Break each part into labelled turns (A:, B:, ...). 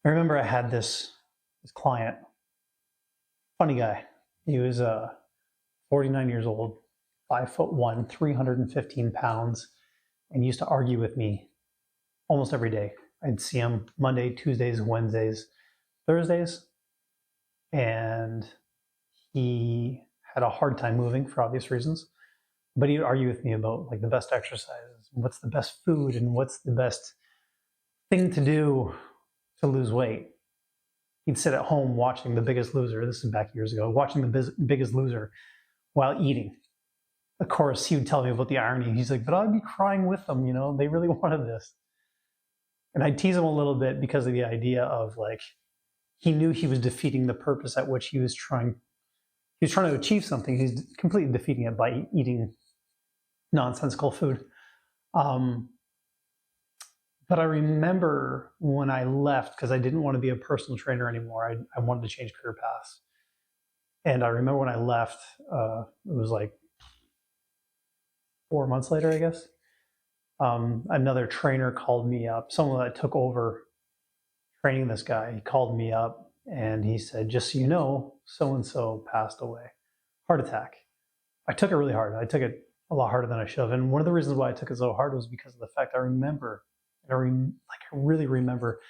A: I remember I had this client, funny guy. He was 49 years old, 5'1", 315 pounds, and used to argue with me almost every day. I'd see him Monday, Tuesdays, Wednesdays, Thursdays, and he had a hard time moving for obvious reasons. But he'd argue with me about like the best exercises, what's the best food, and what's the best thing to do to lose weight. He'd sit at home watching The Biggest Loser. This is back years ago, watching The Biggest Loser while eating. Of course, he would tell me about the irony. He's like, but I'd be crying with them, they really wanted this. And I'd tease him a little bit because of the idea of like, he knew he was defeating the purpose at which he was trying to achieve something. He's completely defeating it by eating nonsensical food. But I remember when I left, because I didn't want to be a personal trainer anymore. I wanted to change career paths. And I remember when I left, it was like 4 months later, I guess. Another trainer called me up, someone that took over training this guy. He called me up and he said, just so you know, so-and-so passed away, heart attack. I took it really hard. I took it a lot harder than I should have. And one of the reasons why I took it so hard was because of the fact I really remember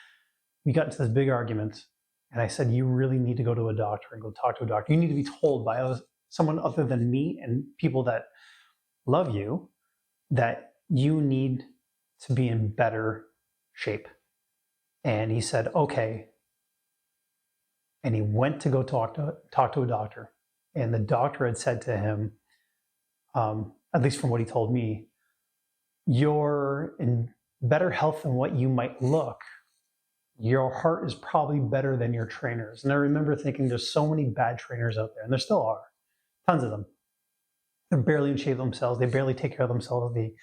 A: we got into this big argument and I said, you really need to go to a doctor and go talk to a doctor. You need to be told by someone other than me and people that love you that you need to be in better shape. And he said, okay. And he went to go talk to a doctor. And the doctor had said to him, at least from what he told me, you're in better health than what you might look. Your heart is probably better than your trainers. And I remember thinking there's so many bad trainers out there, and there still are, tons of them. They're barely in shape themselves. They barely take care of themselves. They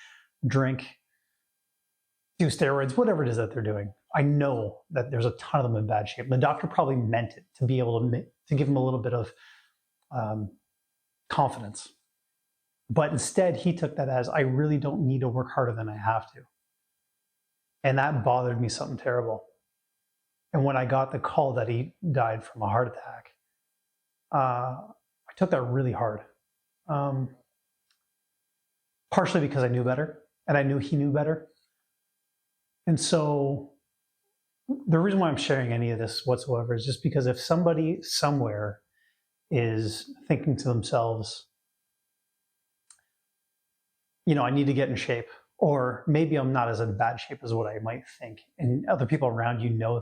A: drink, do steroids, whatever it is that they're doing. I know that there's a ton of them in bad shape. The doctor probably meant it to be able to give them a little bit of confidence. But instead, he took that as, I really don't need to work harder than I have to. And that bothered me something terrible. And when I got the call that he died from a heart attack, I took that really hard. Partially because I knew better, and I knew he knew better. And so the reason why I'm sharing any of this whatsoever is just because if somebody somewhere is thinking to themselves, I need to get in shape, or maybe I'm not as in bad shape as what I might think, and other people around you know